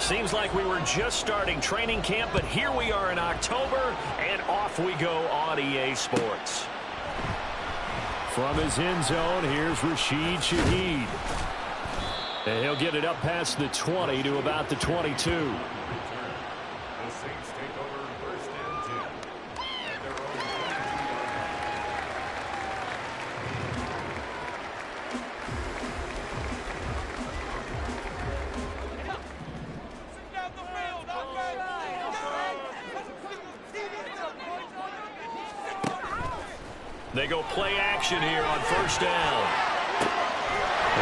Seems like we were just starting training camp, but here we are in October, and off we go on EA Sports. From his end zone, here's Rashid Shaheed. And he'll get it up past the 20 to about the 22. They go play action here on first down.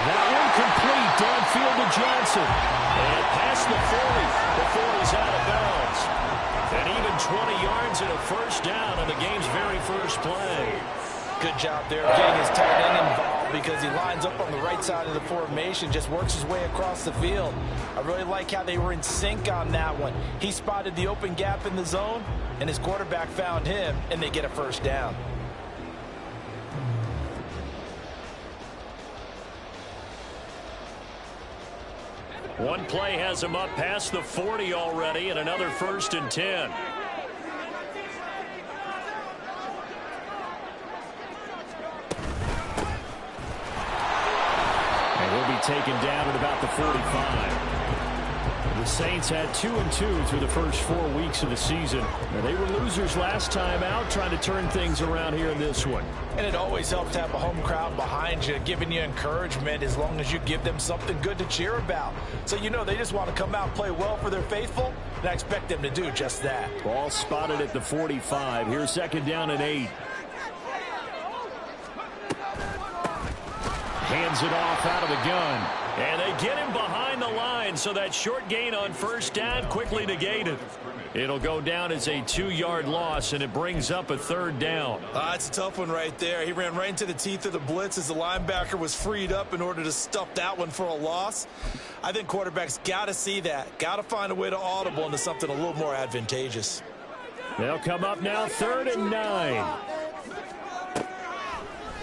That one complete downfield to Johnson. And past the 40 before he's out of bounds. And even 20 yards and a first down on the game's very first play. Good job there getting his tight end involved because he lines up on the right side of the formation, just works his way across the field. I really like how they were in sync on that one. He spotted the open gap in the zone, and his quarterback found him, and they get a first down. One play has him up past the 40 already, and another 1st and 10. And he'll be taken down at about the 45. The Saints had 2-2 through the first 4 weeks of the season. Now, they were losers last time out, trying to turn things around here in this one. And it always helps to have a home crowd behind you, giving you encouragement as long as you give them something good to cheer about. So you know they just want to come out and play well for their faithful, and I expect them to do just that. Ball spotted at the 45. Here's 2nd down and 8. Hands it off out of the gun. And they get him behind the line, so that short gain on first down quickly negated. It'll go down as a 2-yard loss, and it brings up a 3rd down. It's a tough one right there. He ran right into the teeth of the blitz as the linebacker was freed up in order to stuff that one for a loss. I think quarterbacks got to see that. Got to find a way to audible into something a little more advantageous. They'll come up now 3rd and 9.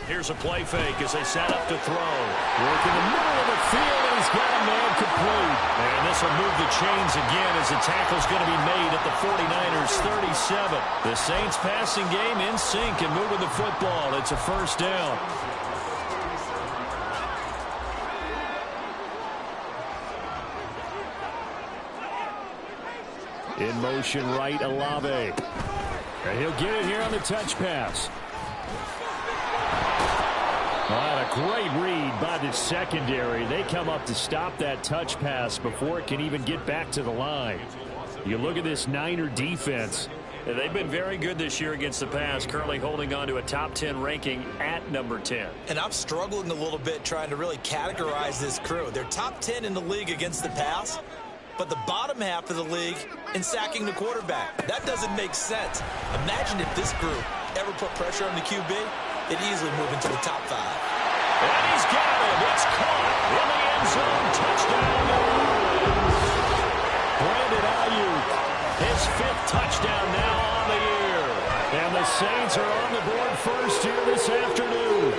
Here's a play fake as they set up to throw. Work in the middle of the field, and he's got a man complete. And this will move the chains again as the tackle's going to be made at the 49ers' 37. The Saints passing game in sync and moving the football. It's a first down. In motion right, Olave. And he'll get it here on the touch pass. A great read by the secondary. They come up to stop that touch pass before it can even get back to the line. You look at this Niner defense. They've been very good this year against the pass, currently holding on to a top 10 ranking at number 10. And I'm struggling a little bit trying to really categorize this crew. They're top 10 in the league against the pass, but the bottom half of the league in sacking the quarterback. That doesn't make sense. Imagine if this group ever put pressure on the QB, they'd easily move into the top 5. And he's got it. It's caught in the end zone. Touchdown, New Orleans. Brandon Ayuk, his 5th touchdown now on the year. And the Saints are on the board first here this afternoon.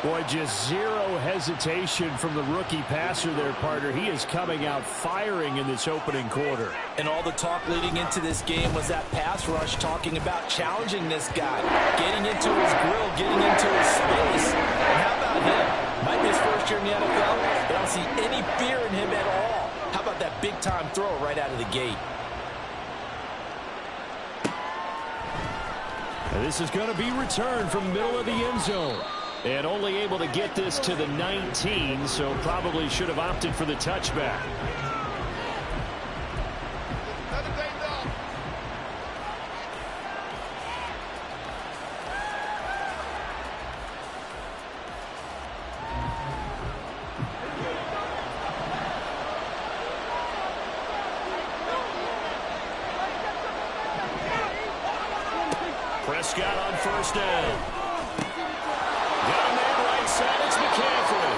Boy, just zero hesitation from the rookie passer there, partner. He is coming out firing in this opening quarter. And all the talk leading into this game was that pass rush talking about challenging this guy, getting into his grill, getting into his space. And how about him? Might be his first year in the NFL, but I don't see any fear in him at all. How about that big-time throw right out of the gate? And this is going to be returned from the middle of the end zone. And only able to get this to the 19, so probably should have opted for the touchback. Prescott on first down. Got a man right side. It's McCaffrey.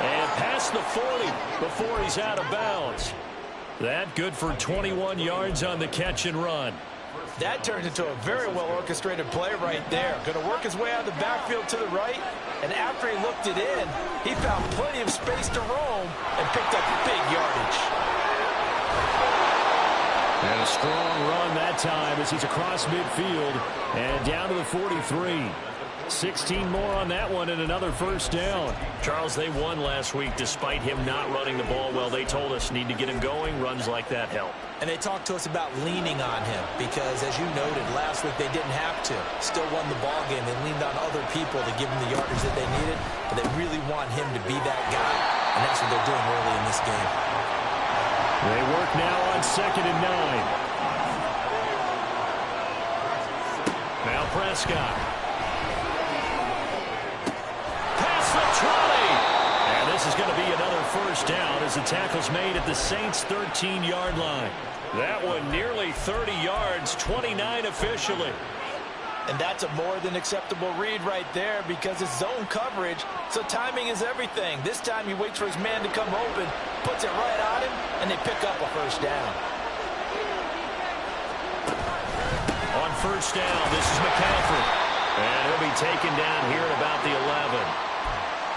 And past the 40 before he's out of bounds. That good for 21 yards on the catch and run. That turned into a very well-orchestrated play right there. Going to work his way out of the backfield to the right, and after he looked it in, he found plenty of space to roam and picked up big yardage. And a strong run that time as he's across midfield and down to the 43. 16 more on that one and another first down. Charles, they won last week despite him not running the ball well. They told us need to get him going. Runs like that help. And they talked to us about leaning on him because, as you noted, last week they didn't have to. Still won the ball game. They leaned on other people to give them the yardage that they needed, but they really want him to be that guy, and that's what they're doing early in this game. They work now on 2nd and 9. Now Prescott. Past the 20. And this is going to be another first down as the tackle's made at the Saints' 13-yard line. That one nearly 30 yards, 29 officially. And that's a more than acceptable read right there because it's zone coverage, so timing is everything. This time he waits for his man to come open, puts it right on him, and they pick up a first down. On first down, this is McCaffrey. And he'll be taken down here at about the 11.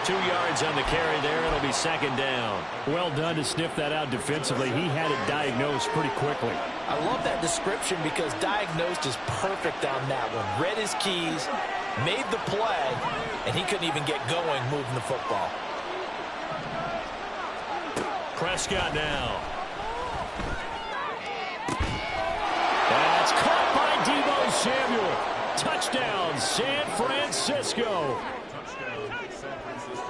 2 yards on the carry there. It'll be 2nd down. Well done to sniff that out defensively. He had it diagnosed pretty quickly. I love that description because diagnosed is perfect on that one. Read his keys, made the play, and he couldn't even get going moving the football. Prescott now. That's caught by Deebo Samuel. Touchdown, San Francisco.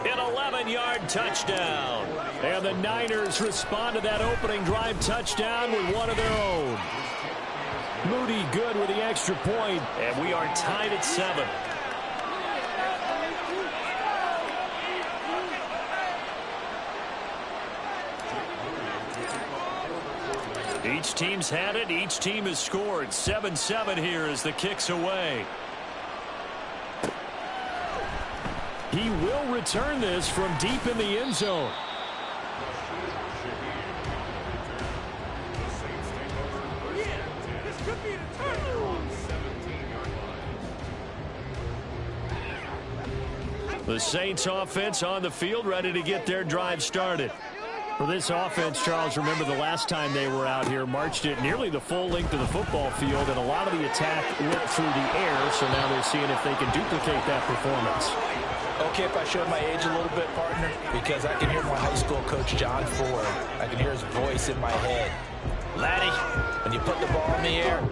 An 11-yard touchdown. And the Niners respond to that opening drive touchdown with one of their own. Moody good with the extra point. And we are tied at 7. Each team's had it. Each team has scored. 7-7 here as the kick's away. He will return this from deep in the end zone. The Saints offense on the field, ready to get their drive started. For this offense, Charles, remember the last time they were out here, marched it nearly the full length of the football field, and a lot of the attack went through the air, so now they're seeing if they can duplicate that performance. Okay, if I showed my age a little bit, partner, because I can hear my high school coach, John Ford. I can hear his voice in my head. Laddie, when you put the ball in the air,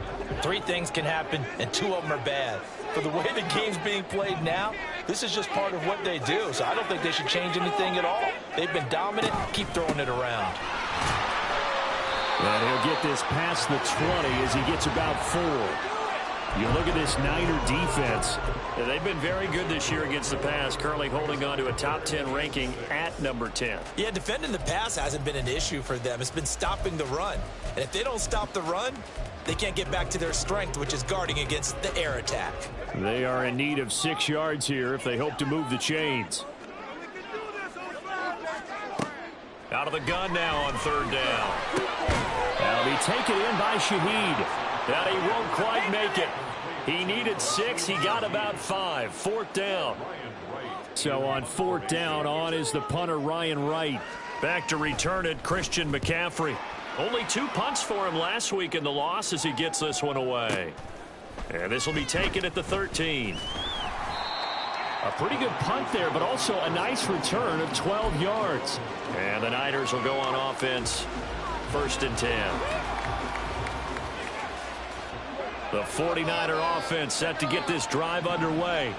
3 things can happen, and 2 of them are bad. For the way the game's being played now, this is just part of what they do, so I don't think they should change anything at all. They've been dominant. Keep throwing it around. And he'll get this past the 20 as he gets about 4. You look at this Niner defense. They've been very good this year against the pass, currently holding on to a top 10 ranking at number 10. Yeah, defending the pass hasn't been an issue for them. It's been stopping the run. And if they don't stop the run, they can't get back to their strength, which is guarding against the air attack. They are in need of 6 yards here if they hope to move the chains. Out of the gun now on 3rd down. That'll be taken in by Shaheed. That he won't quite make it. He needed 6. He got about 5. 4th down. So on 4th down, on is the punter, Ryan Wright. Back to return it, Christian McCaffrey. Only 2 punts for him last week in the loss as he gets this one away. And this will be taken at the 13. A pretty good punt there, but also a nice return of 12 yards. And the Niners will go on offense. 1st and 10. The 49er offense set to get this drive underway.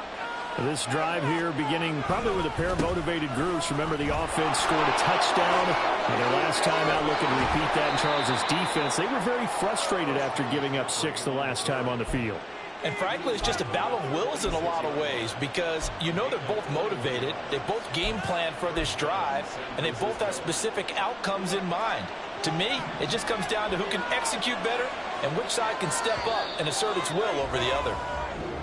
This drive here beginning probably with a pair of motivated groups. Remember, the offense scored a touchdown. And their last time out looking to repeat that in Charles's defense. They were very frustrated after giving up 6 the last time on the field. And frankly, it's just a battle of wills in a lot of ways because you know they're both motivated. They both game plan for this drive, and they both have specific outcomes in mind. To me, it just comes down to who can execute better and which side can step up and assert its will over the other.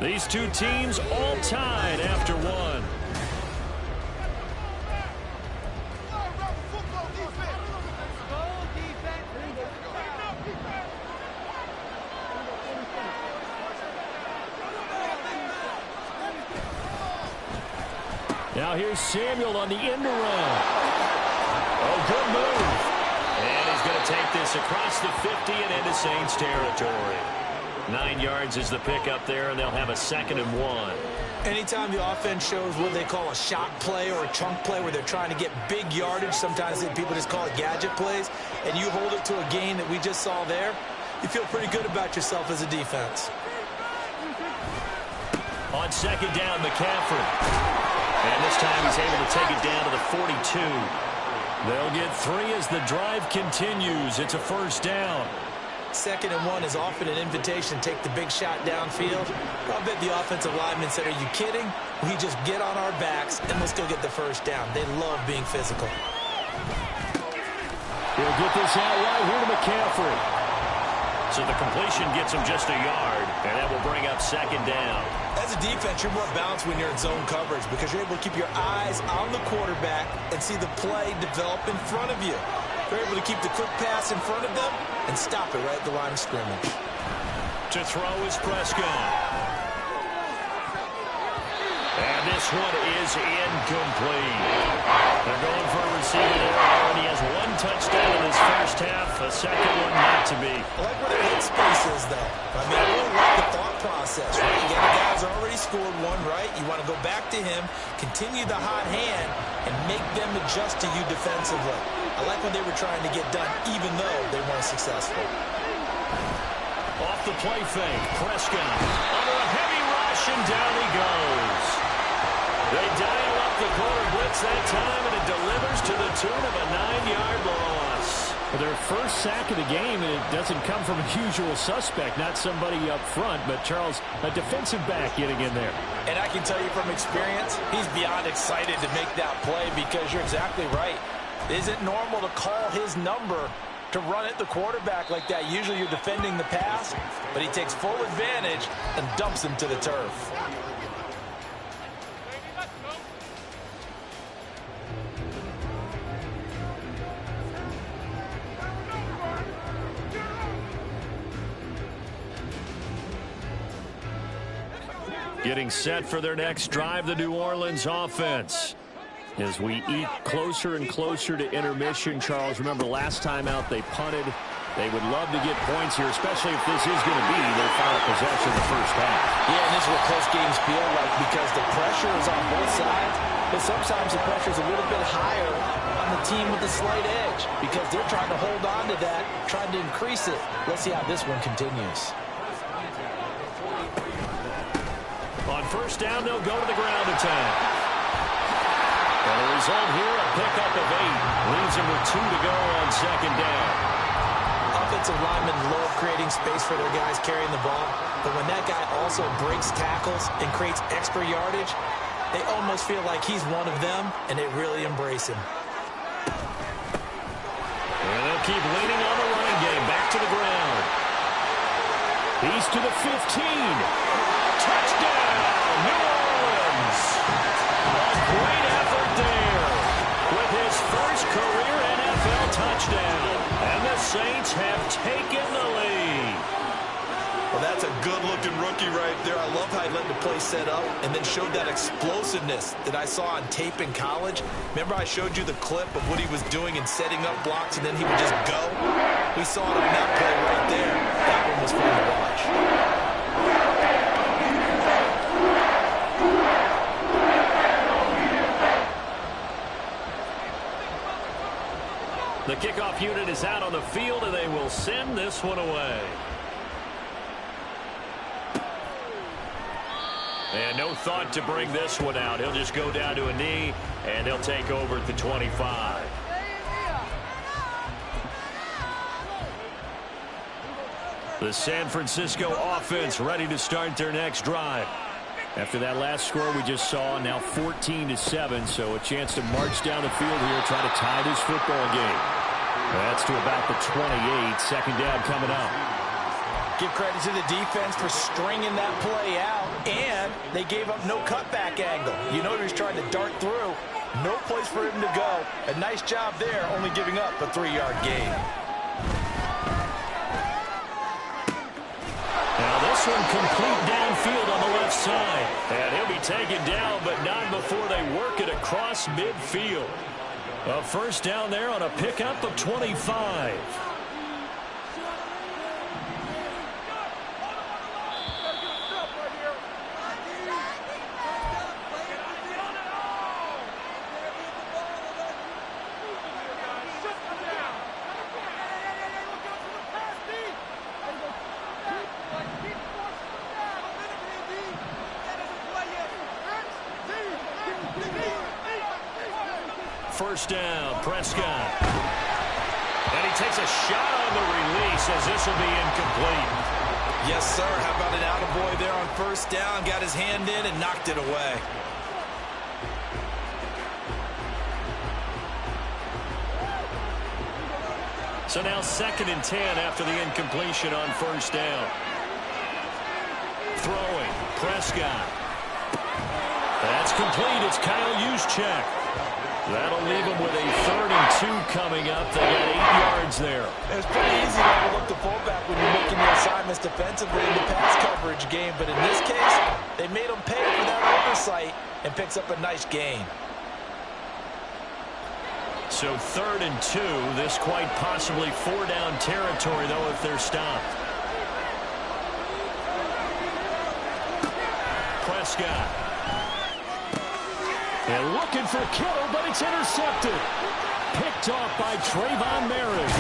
These 2 teams all tied after 1. Now here's Samuel on the end around. Oh, good move. And he's going to take this across the 50 and into Saints territory. 9 yards is the pickup there, and they'll have a 2nd and 1. Anytime the offense shows what they call a shot play or a chunk play where they're trying to get big yardage, sometimes people just call it gadget plays, and you hold it to a gain that we just saw there, you feel pretty good about yourself as a defense. On 2nd down, McCaffrey. And this time he's able to take it down to the 42. They'll get 3 as the drive continues. It's a 1st down. 2nd and 1 is often an invitation to take the big shot downfield. I'll bet the offensive lineman said, are you kidding? We just get on our backs and let's go get the 1st down. They love being physical. He'll get this out right here to McCaffrey. So the completion gets him just a yard, and that will bring up 2nd down. As a defense, you're more balanced when you're in zone coverage because you're able to keep your eyes on the quarterback and see the play develop in front of you. They're able to keep the quick pass in front of them and stop it right at the line of scrimmage. To throw is Prescott. And this one is incomplete. They're going for a receiver there, and he has 1 touchdown in his first half, a 2nd one not to be. I like where their headspace is, though. I mean, I really like the thought process, right? You got a guy who's already scored 1, right? You want to go back to him, continue the hot hand, and make them adjust to you defensively. I like what they were trying to get done, even though they weren't successful. Off the play fake, Prescott under a heavy rush, and down he goes. They dial up the corner blitz that time, and it delivers to the tune of a 9-yard loss. Well, their first sack of the game, and it doesn't come from a usual suspect, not somebody up front, but Charles, a defensive back getting in there. And I can tell you from experience, he's beyond excited to make that play because you're exactly right. It isn't normal to call his number to run at the quarterback like that. Usually you're defending the pass, but he takes full advantage and dumps him to the turf. Getting set for their next drive, the New Orleans offense. As we eke closer and closer to intermission, Charles, remember last time out they punted. They would love to get points here, especially if this is going to be their final possession in the first half. Yeah, and this is what close games feel like because the pressure is on both sides, but sometimes the pressure is a little bit higher on the team with the slight edge because they're trying to hold on to that, trying to increase it. Let's see how this one continues. On 1st down, they'll go to the ground attack. And the result here, a pickup of 8. Leaves them with 2 to go on 2nd down. Offensive linemen love creating space for their guys carrying the ball, but when that guy also breaks tackles and creates extra yardage, they almost feel like he's one of them, and they really embrace him. And they'll keep leaning on the running game. Back to the ground. He's to the 15. Touchdown, New Orleans. A great effort there with his first career NFL touchdown. And the Saints have taken the lead. Well, that's a good-looking rookie right there. I love how he let the play set up and then showed that explosiveness that I saw on tape in college. Remember I showed you the clip of what he was doing and setting up blocks, and then he would just go? We saw it on that play right there. That one was fun to watch. The kickoff unit is out on the field, and they will send this one away. And no thought to bring this one out. He'll just go down to a knee, and they'll take over at the 25. The San Francisco offense ready to start their next drive. After that last score we just saw, now 14-7, so a chance to march down the field here, try to tie this football game. That's to about the 28, 2nd down coming up. Give credit to the defense for stringing that play out, and they gave up no cutback angle. You know he was trying to dart through. No place for him to go. A nice job there, only giving up a 3-yard gain. Now this one complete downfield on the left side. And he'll be taken down, but not before they work it across midfield. A first down there on a pickup of 25. First down, Prescott. And he takes a shot on the release as this will be incomplete. Yes, sir. How about an attaboy there on first down? Got his hand in and knocked it away. So now 2nd and 10 after the incompletion on first down. Throwing, Prescott. That's complete. It's Kyle Juszczyk. That'll leave them with a 3rd and 2 coming up. They got 8 yards there. It's pretty easy to overlook the fullback when you're making the assignments defensively in the pass coverage game. But in this case, they made him pay for that oversight and picks up a nice gain. So 3rd and 2. This quite possibly 4-down territory, though, if they're stopped. Prescott. And looking for Kittle, but it's intercepted. Picked off by Trayvon Merritt.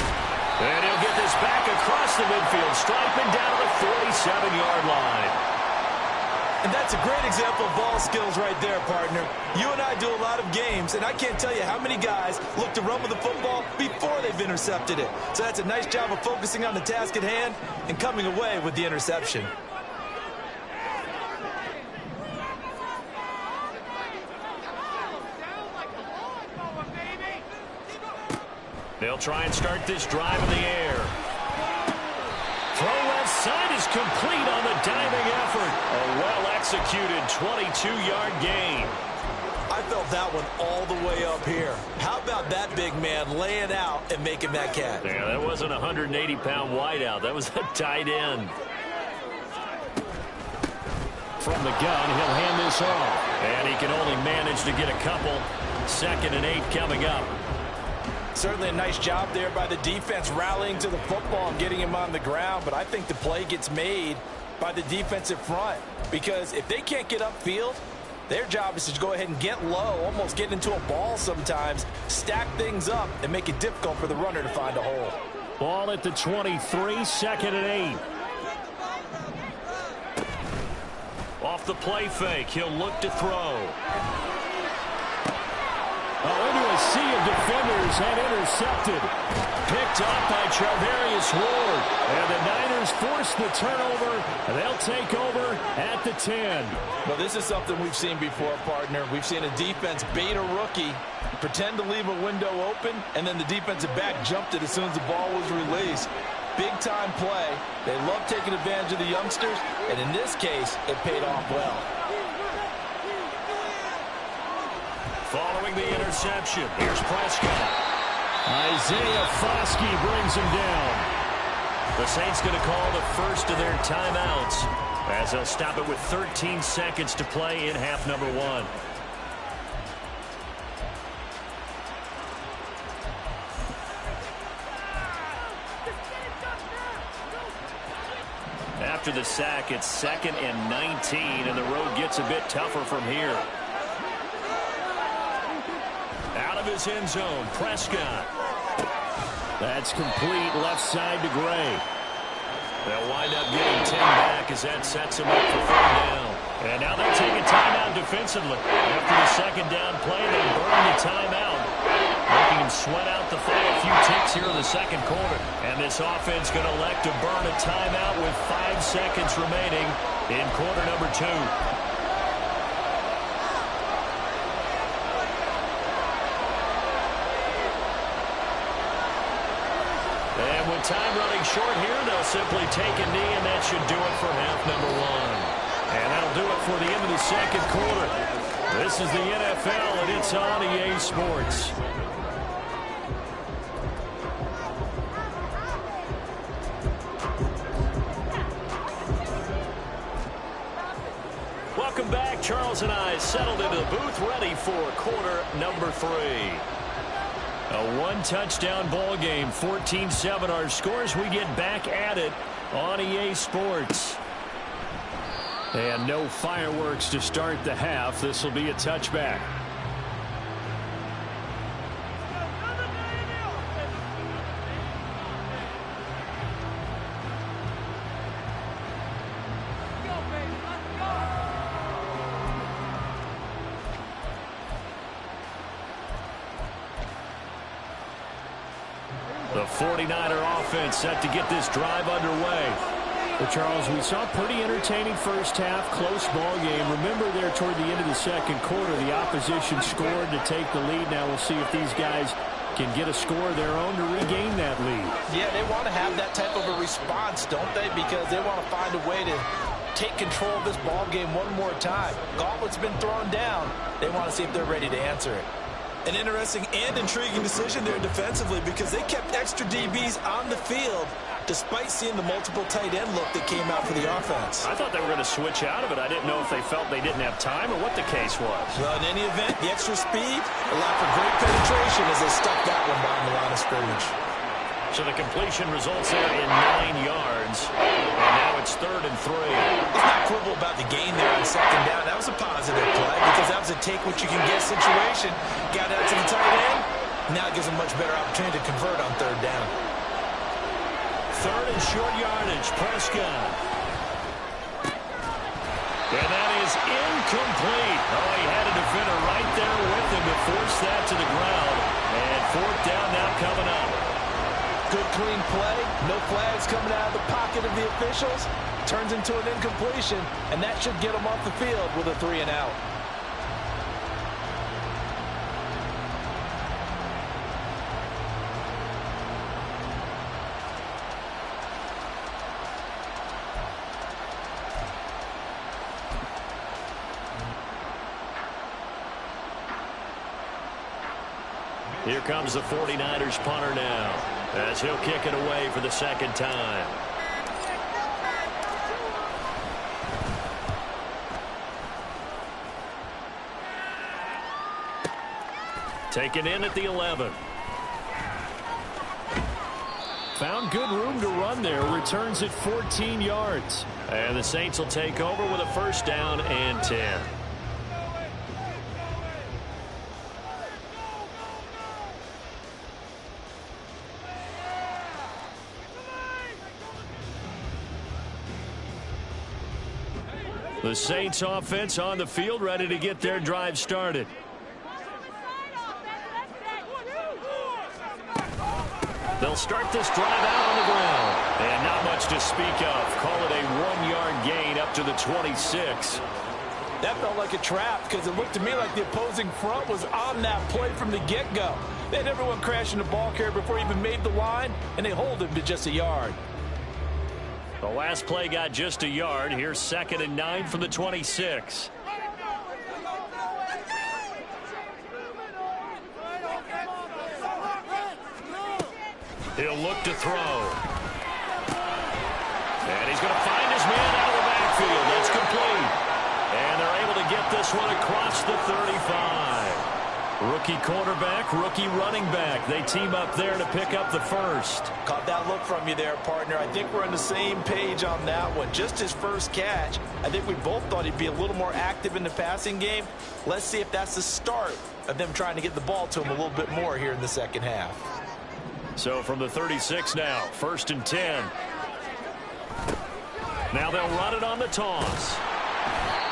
And he'll get this back across the midfield, striping down the 47-yard line. And that's a great example of ball skills right there, partner. You and I do a lot of games, and I can't tell you how many guys look to run with the football before they've intercepted it. So that's a nice job of focusing on the task at hand and coming away with the interception. They'll try and start this drive in the air. Throw left side is complete on the diving effort. A well-executed 22-yard gain. I felt that one all the way up here. How about that big man laying out and making that catch? Yeah, that wasn't a 180-pound wideout. That was a tight end. From the gun, he'll hand this off. And he can only manage to get a couple. 2nd and 8 coming up. Certainly a nice job there by the defense rallying to the football and getting him on the ground. But I think the play gets made by the defensive front. Because if they can't get upfield, their job is to go ahead and get low, almost get into a ball sometimes, stack things up, and make it difficult for the runner to find a hole. Ball at the 23, 2nd and 8. Off the play fake, he'll look to throw. Into a sea of defenders and intercepted. Picked off by Charvarius Ward. And the Niners force the turnover. They'll take over at the 10. Well, this is something we've seen before, partner. We've seen a defense bait a rookie, pretend to leave a window open, and then the defensive back jumped it as soon as the ball was released. Big-time play. They love taking advantage of the youngsters, and in this case, it paid off well. Following the interception, here's Prescott. Isaiah Foskey brings him down. The Saints going to call the first of their timeouts as they'll stop it with 13 seconds to play in half number 1. After the sack, it's 2nd and 19, and the road gets a bit tougher from here. Out of his end zone, Prescott. That's complete left side to Gray. They'll wind up getting 10 back as that sets them up for 3rd down. And now they're taking timeout defensively. After the 2nd down play, they burn the timeout, making them sweat out the final few ticks here in the 2nd quarter. And this offense going to elect to burn a timeout with 5 seconds remaining in quarter number 2. And with time running short here, they'll simply take a knee, and that should do it for half number 1. And that'll do it for the end of the 2nd quarter. This is the NFL, and it's on EA Sports. Welcome Welcome back. Charles and I settled into the booth ready for quarter number 3. A one-touchdown ball game, 14-7 our scores. We get back at it on EA Sports. And no fireworks to start the half. This will be a touchback. The 49er offense set to get this drive underway. Well, Charles, we saw a pretty entertaining first half, close ball game. Remember there toward the end of the second quarter, the opposition scored to take the lead. Now we'll see if these guys can get a score of their own to regain that lead. Yeah, they want to have that type of a response, don't they? Because they want to find a way to take control of this ball game one more time. Gauntlet's been thrown down. They want to see if they're ready to answer it. An interesting and intriguing decision there defensively because they kept extra DBs on the field despite seeing the multiple tight end look that came out for the offense. I thought they were going to switch out of it. I didn't know if they felt they didn't have time or what the case was. Well, in any event, the extra speed allowed for great penetration as they stuck that one behind the line of scrimmage. So the completion results there in 9 yards. And now it's 3rd and 3. Let's not quibble about the gain there on 2nd down. That was a positive play because that was a take-what-you-can-get situation. Got out to the tight end. Now it gives them much better opportunity to convert on 3rd down. 3rd and short yardage. Prescott. And that is incomplete. Oh, he had a defender right there with him to force that to the ground. And 4th down now coming up. Good, clean play. No flags coming out of the pocket of the officials. Turns into an incompletion, and that should get them off the field with a 3 and out. Here comes the 49ers punter now, as he'll kick it away for the 2nd time. Taken in at the 11. Found good room to run there. Returns at 14 yards. And the Saints will take over with a 1st down and 10. The Saints offense on the field, ready to get their drive started. They'll start this drive out on the ground. And not much to speak of. Call it a 1-yard gain up to the 26. That felt like a trap because it looked to me like the opposing front was on that play from the get-go. They had everyone crashing the ball carrier before he even made the line, and they hold him to just a yard. The last play got just a yard. Here's 2nd and 9 from the 26. He'll look to throw. And he's going to find his man out of the backfield. That's complete. And they're able to get this one across the 35. Rookie quarterback, rookie running back. They team up there to pick up the 1st. Caught that look from you there, partner. I think we're on the same page on that one. Just his first catch. I think we both thought he'd be a little more active in the passing game. Let's see if that's the start of them trying to get the ball to him a little bit more here in the 2nd half. So from the 36 now, 1st and 10. Now they'll run it on the toss.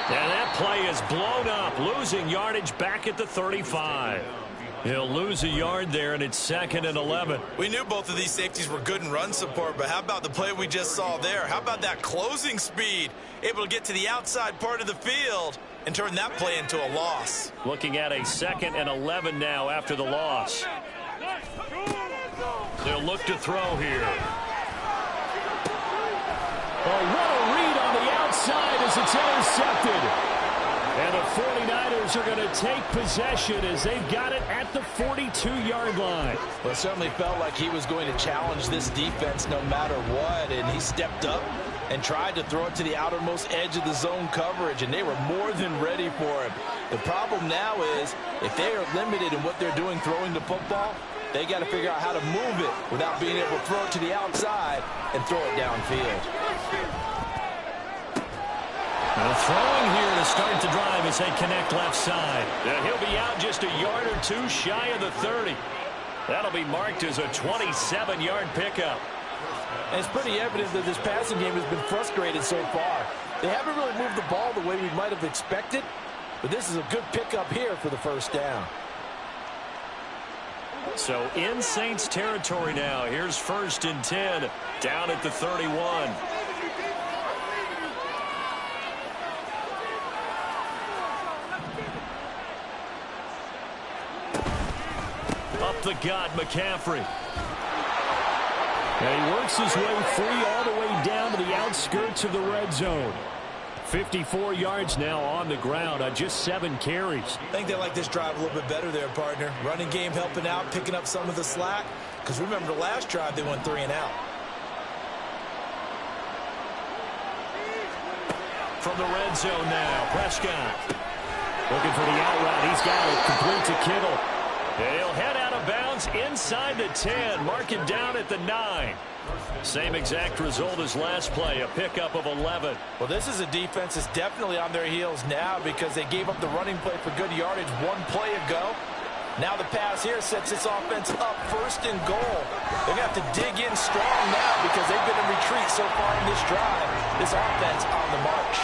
And that play is blown up, losing yardage back at the 35. He'll lose a yard there, and it's 2nd and 11. We knew both of these safeties were good in run support, but how about the play we just saw there? How about that closing speed? Able to get to the outside part of the field and turn that play into a loss. Looking at a 2nd and 11 now after the loss. They'll look to throw here. Oh, what a read on the outside as it's intercepted. And the 49ers are going to take possession as they've got it at the 42-yard line. Well, it certainly felt like he was going to challenge this defense no matter what, and he stepped up and tried to throw it to the outermost edge of the zone coverage, and they were more than ready for him. The problem now is if they are limited in what they're doing throwing the football, they got to figure out how to move it without being able to throw it to the outside and throw it downfield. Well, throwing here to start the drive as they connect left side. He'll be out just a yard or two shy of the 30. That'll be marked as a 27-yard pickup. And it's pretty evident that this passing game has been frustrated so far. They haven't really moved the ball the way we might have expected, but this is a good pickup here for the first down. So in Saints territory now. Here's 1st and 10 down at the 31. Up the gut, McCaffrey. And he works his way free all the way down to the outskirts of the red zone. 54 yards now on the ground on just 7 carries. I think they like this drive a little bit better there, partner. Running game helping out, picking up some of the slack. Because remember the last drive, they went 3 and out. From the red zone now, Prescott. Looking for the out route. He's got it. Complete to Kittle. He'll head out of bounds inside the 10. Mark it down at the 9. Same exact result as last play, a pickup of 11. Well, this is a defense that's definitely on their heels now because they gave up the running play for good yardage 1 play ago. Now the pass here sets this offense up 1st and goal. They're going to have to dig in strong now because they've been in retreat so far in this drive. This offense on the march.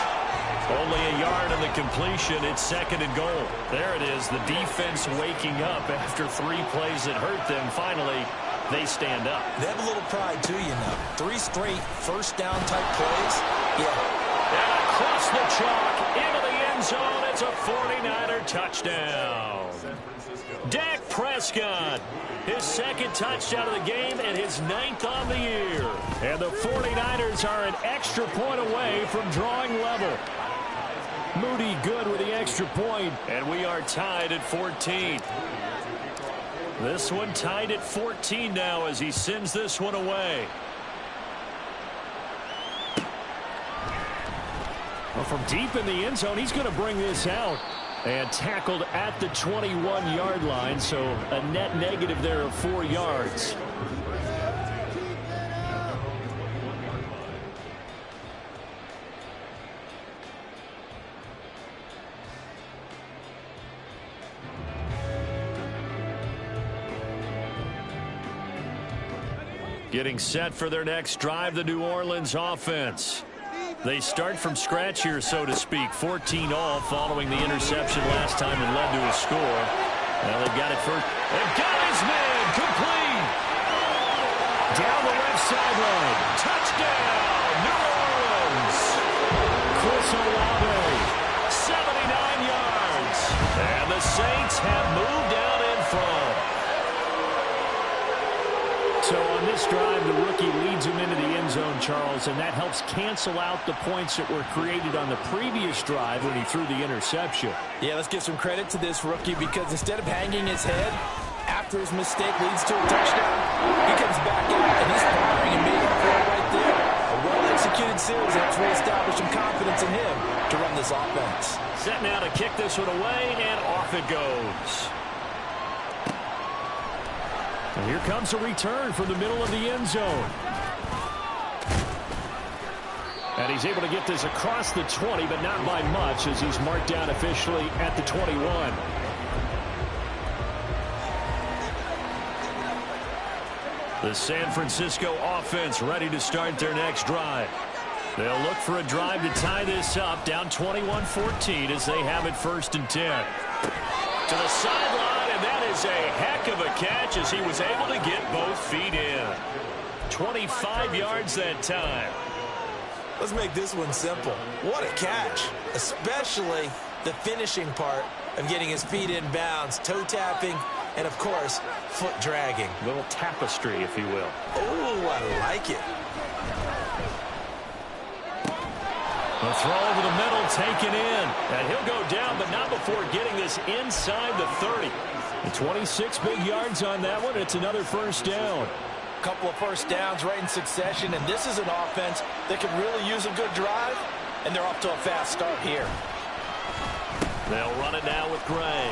Only a yard on the completion. It's 2nd and goal. There it is, the defense waking up after 3 plays that hurt them. Finally, they stand up. They have a little pride, too, you know. 3 straight first-down type plays. Yeah. And across the chalk, into the end zone. It's a 49er touchdown. Dak Prescott, his 2nd touchdown of the game and his 9th on the year. And the 49ers are an extra point away from drawing level. Moody good with the extra point, and we are tied at 14. This one tied at 14 now as he sends this one away. Well, from deep in the end zone, he's going to bring this out. And tackled at the 21-yard line, so a net negative there of 4 yards. Getting set for their next drive, the New Orleans offense. They start from scratch here, so to speak. 14 all following the interception last time and led to a score. Now they've got it first. They've got his man complete. Down the left sideline. Touchdown, New Orleans. Chris Olave, 79 yards. And the Saints have moved out in front. So on this drive, the rookie leads him into the end zone, Charles, and that helps cancel out the points that were created on the previous drive when he threw the interception. Yeah, let's give some credit to this rookie because instead of hanging his head after his mistake leads to a touchdown, he comes back out and he's firing and made up for it right there. A well-executed series helps reestablish some confidence in him to run this offense. Set now to kick this one away, and off it goes. And here comes a return from the middle of the end zone. And he's able to get this across the 20, but not by much as he's marked down officially at the 21. The San Francisco offense ready to start their next drive. They'll look for a drive to tie this up, down 21-14 as they have it 1st and 10. To the sideline, and that is a heck of a catch as he was able to get both feet in. 25 yards that time. Let's make this one simple. What a catch, especially the finishing part of getting his feet in bounds, toe tapping, and of course, foot dragging. A little tapestry, if you will. Oh, I like it. A throw over the middle, taken in. And he'll go down, but not before getting this inside the 30. The 26 big yards on that one. It's another first down. Couple of first downs right in succession, and this is an offense that could really use a good drive, and they're off to a fast start here. They'll run it now with Gray.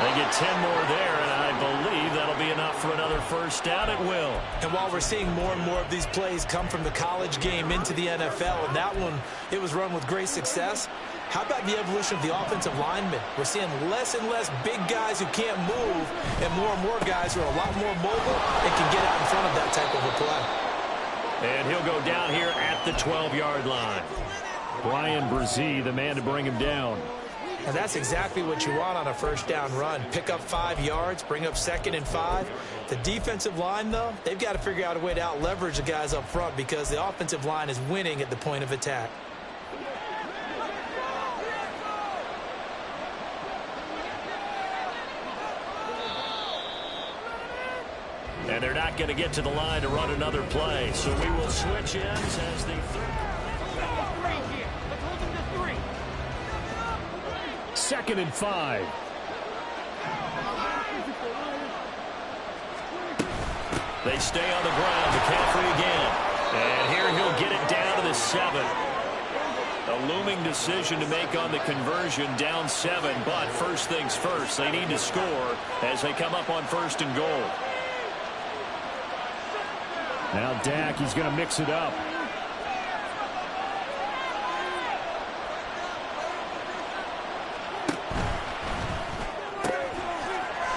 They get 10 more there, and I believe that'll be enough for another first down. It will. And while we're seeing more and more of these plays come from the college game into the NFL, and that one, it was run with great success, how about the evolution of the offensive linemen? We're seeing less and less big guys who can't move and more guys who are a lot more mobile and can get out in front of that type of a play. And he'll go down here at the 12-yard line. Brian Brzee, the man to bring him down. And that's exactly what you want on a first down run. Pick up 5 yards, bring up 2nd and 5. The defensive line, though, they've got to figure out a way to out-leverage the guys up front because the offensive line is winning at the point of attack. And they're not going to get to the line to run another play. So we will switch ends as the third. 2nd and 5. They stay on the ground. McCaffrey again. And here he'll get it down to the 7. A looming decision to make on the conversion, down 7. But first things first, they need to score as they come up on 1st and goal. Now Dak, he's going to mix it up.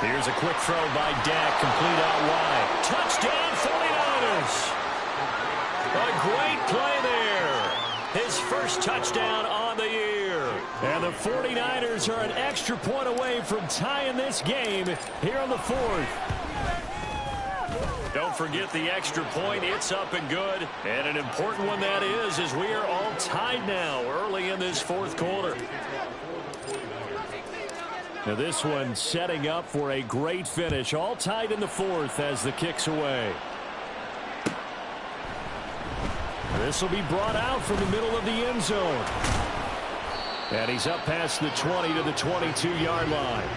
Here's a quick throw by Dak, complete out wide. Touchdown, 49ers! A great play there. His first touchdown on the year. And the 49ers are an extra point away from tying this game here on the 4th. Don't forget the extra point. It's up and good. And an important one that is, as we are all tied now early in this 4th quarter. Now this one setting up for a great finish. All tied in the 4th as the kick's away. This will be brought out from the middle of the end zone. And he's up past the 20 to the 22-yard line.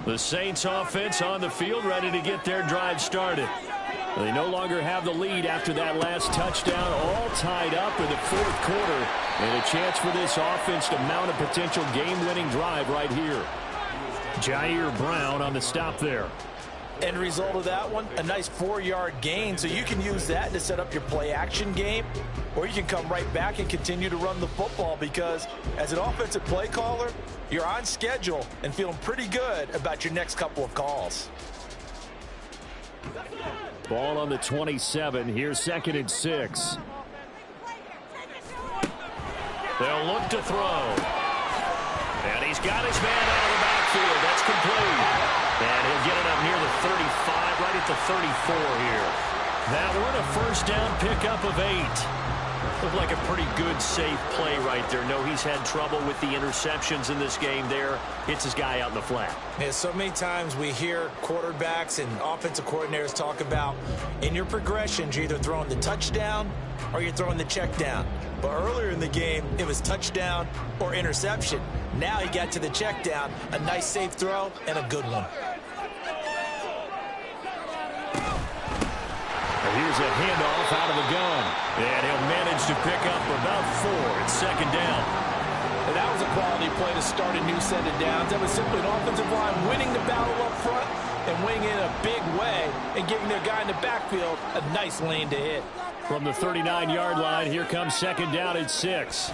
The Saints offense on the field, ready to get their drive started. They no longer have the lead after that last touchdown, all tied up in the 4th quarter. And a chance for this offense to mount a potential game-winning drive right here. Jair Brown on the stop there. End result of that one, a nice 4-yard gain, so you can use that to set up your play-action game, or you can come right back and continue to run the football because as an offensive play caller, you're on schedule and feeling pretty good about your next couple of calls. Ball on the 27. Here's 2nd and 6. They'll look to throw. And he's got his man out of the backfield. That's complete. And he'll get it up near the 35, right at the 34 here. That one, a first down pickup of 8. Looked like a pretty good, safe play right there. No, he's had trouble with the interceptions in this game there. Hits his guy out in the flat. Yeah, so many times we hear quarterbacks and offensive coordinators talk about in your progressions, you're either throwing the touchdown or you're throwing the check down. But earlier in the game, it was touchdown or interception. Now he got to the check down, a nice safe throw, and a good one. Here's a handoff out of the gun. And he'll manage to pick up about 4. It's 2nd down. And that was a quality play to start a new set of downs. That was simply an offensive line winning the battle up front and winning in a big way and giving their guy in the backfield a nice lane to hit. From the 39-yard line, here comes 2nd down at 6.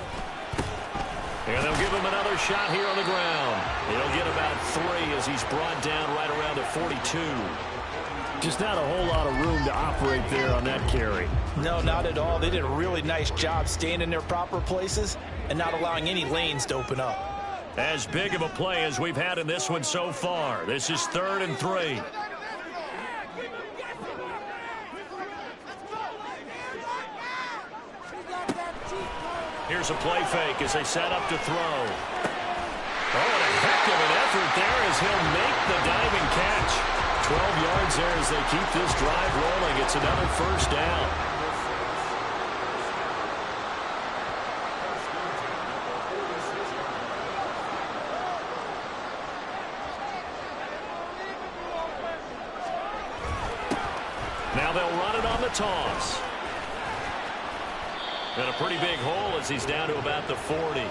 And they'll give him another shot here on the ground. He'll get about 3 as he's brought down right around the 42. Just not a whole lot of room to operate there on that carry. No, not at all. They did a really nice job staying in their proper places and not allowing any lanes to open up. As big of a play as we've had in this one so far. This is 3rd and 3. Here's a play fake as they set up to throw. Oh, and a heck of an effort there as he'll make the diving catch. 12 yards there as they keep this drive rolling. It's another first down. Now they'll run it on the toss. And a pretty big hole as he's down to about the 40.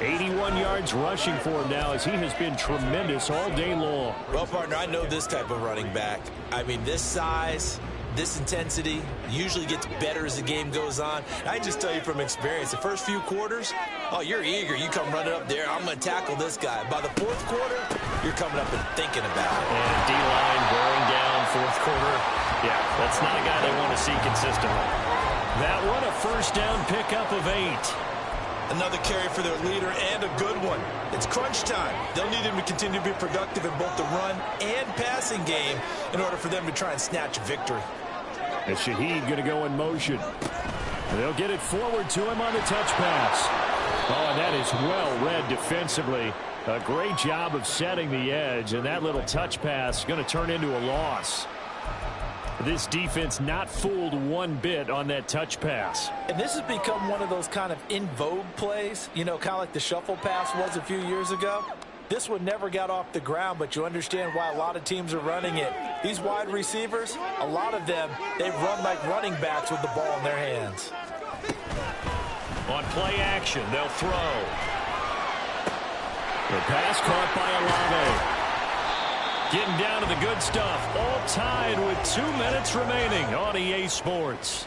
81 yards rushing for him now as he has been tremendous all day long. Well, partner, I know this type of running back. I mean, this size, this intensity usually gets better as the game goes on. I just tell you from experience, the first few quarters, oh, you're eager. You come running up there, I'm going to tackle this guy. By the fourth quarter, you're coming up and thinking about it. And D-line wearing down fourth quarter. Yeah, that's not a guy they want to see consistently. That one a first down pickup of 8. Another carry for their leader and a good one. It's crunch time. They'll need him to continue to be productive in both the run and passing game in order for them to try and snatch a victory. And Shaheed going to go in motion. And they'll get it forward to him on the touch pass. Oh, and that is well read defensively. A great job of setting the edge, and that little touch pass is going to turn into a loss. This defense not fooled one bit on that touch pass. And this has become one of those kind of in vogue plays, you know, kind of like the shuffle pass was a few years ago. This one never got off the ground, but you understand why a lot of teams are running it. These wide receivers, a lot of them, they run like running backs with the ball in their hands. On play action, they'll throw. The pass caught by Olave. Getting down to the good stuff. All tied with 2 minutes remaining on EA Sports.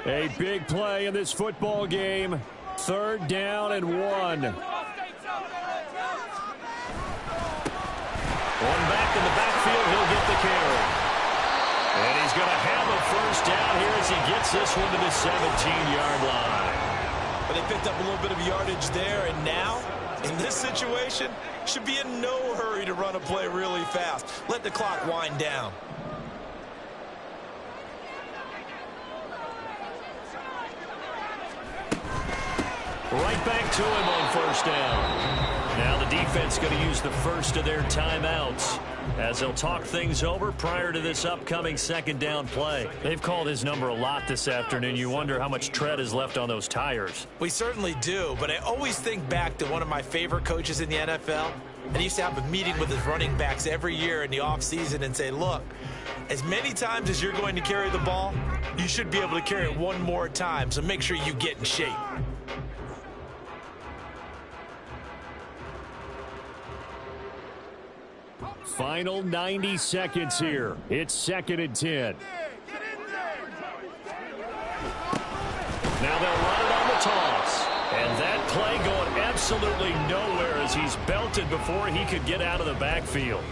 A big play in this football game. 3rd down and 1. One back in the backfield, he'll get the carry. And he's going to have a first down here as he gets this one to the 17-yard line. But they picked up a little bit of yardage there, and now, in this situation, should be in no hurry to run a play really fast. Let the clock wind down. Right back to him on first down. Now the defense going to use the first of their timeouts as they'll talk things over prior to this upcoming 2nd down play. They've called his number a lot this afternoon. You wonder how much tread is left on those tires. We certainly do, but I always think back to one of my favorite coaches in the NFL. And he used to have a meeting with his running backs every year in the offseason and say, look, as many times as you're going to carry the ball, you should be able to carry it one more time, so make sure you get in shape. Final 90 seconds here. It's 2nd and 10. Now they'll run it on the toss. And that play going absolutely nowhere as he's belted before he could get out of the backfield.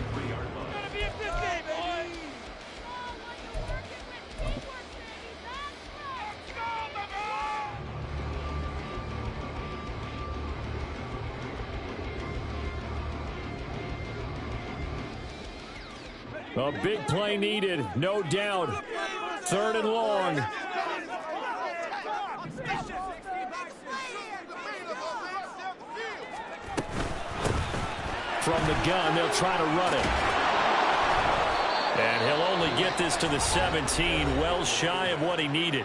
A big play needed, no doubt. 3rd and long. From the gun, they'll try to run it. And he'll only get this to the 17, well shy of what he needed.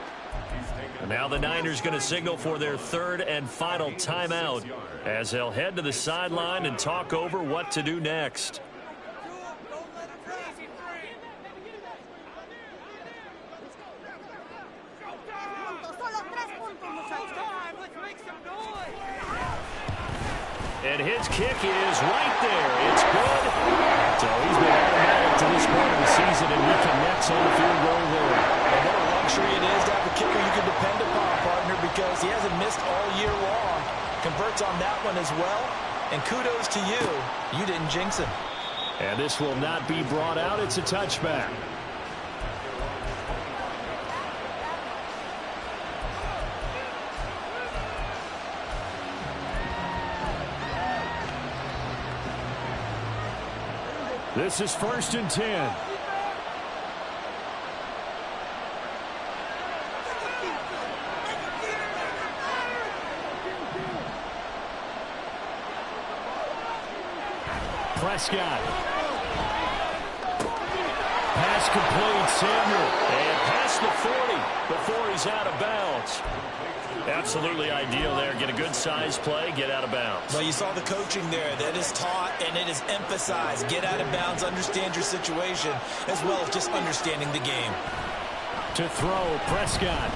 And now the Niners going to signal for their 3rd and final timeout as they'll head to the sideline and talk over what to do next. And his kick is right there. It's good. So he's been automatic to this point of the season, and he connects on the field goal there. And what a luxury it is to have a kicker you can depend upon, partner, because he hasn't missed all year long. Converts on that one as well. And kudos to you. You didn't jinx him. And this will not be brought out. It's a touchback. This is 1st and 10. Prescott. Pass complete, Samuel. And past the 40 before he's out of bounds. Absolutely ideal there. Get a good size play, get out of bounds. Well, you saw the coaching there. That is taught and it is emphasized. Get out of bounds, understand your situation, as well as just understanding the game. To throw, Prescott.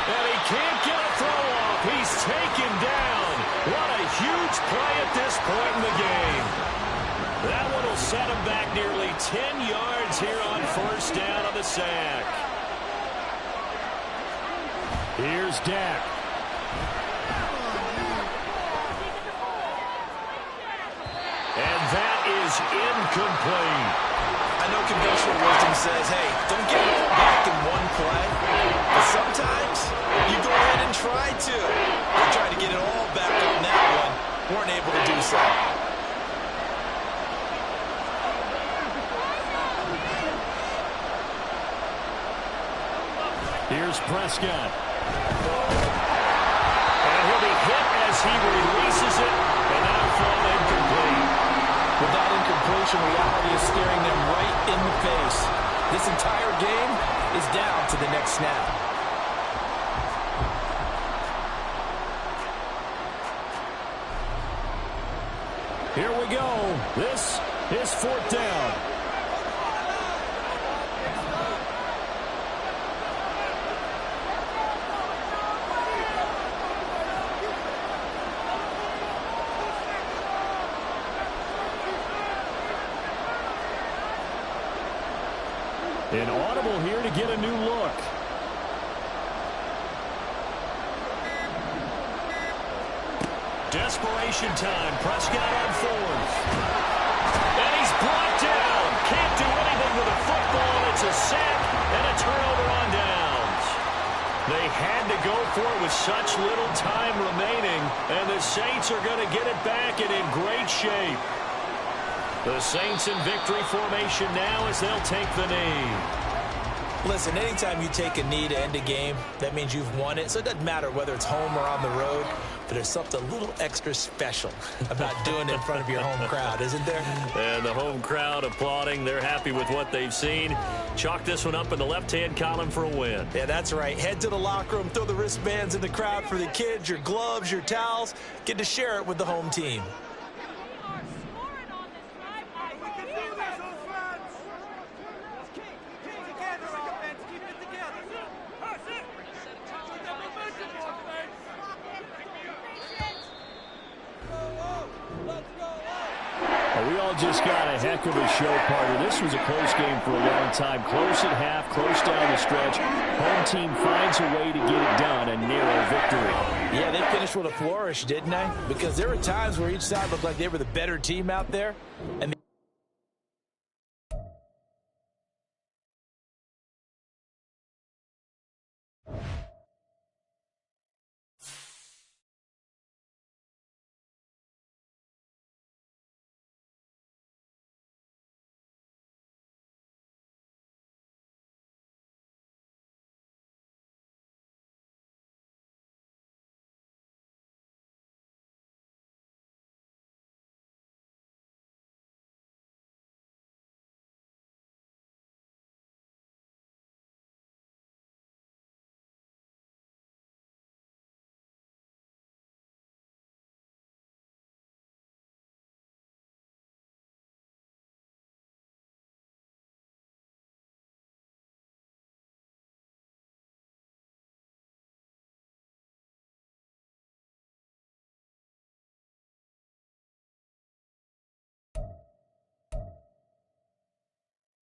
And he can't get a throw off. He's taken down. What a huge play at this point in the game. That one will set him back nearly 10 yards here on 1st down on the sack. Here's Dak. And that is incomplete. I know conventional wisdom says, hey, don't get it all back in one play. But sometimes you go ahead and try to. They tried to get it all back on that one. Weren't able to do so. Here's Prescott. And he'll be hit as he releases it. And now thrown incomplete. With that incompletion, reality is staring them right in the face. This entire game is down to the next snap. Here we go. This is 4th down. An audible here to get a new look. Desperation time. Prescott on 4th. And he's brought down. Can't do anything with a football. It's a sack and a turnover on downs. They had to go for it with such little time remaining, and the Saints are going to get it back and in great shape. The Saints in victory formation now as they'll take the knee. Listen, anytime you take a knee to end a game, that means you've won it. So it doesn't matter whether it's home or on the road, but there's something a little extra special about doing it in front of your home crowd, isn't there? And the home crowd applauding. They're happy with what they've seen. Chalk this one up in the left-hand column for a win. Yeah, that's right. Head to the locker room, throw the wristbands in the crowd for the kids, your gloves, your towels. Get to share it with the home team. We all just got a heck of a show, partner. This was a close game for a long time. Close at half, close down the stretch. Home team finds a way to get it done, a narrow victory. Yeah, they finished with a flourish, didn't they? Because there were times where each side looked like they were the better team out there. And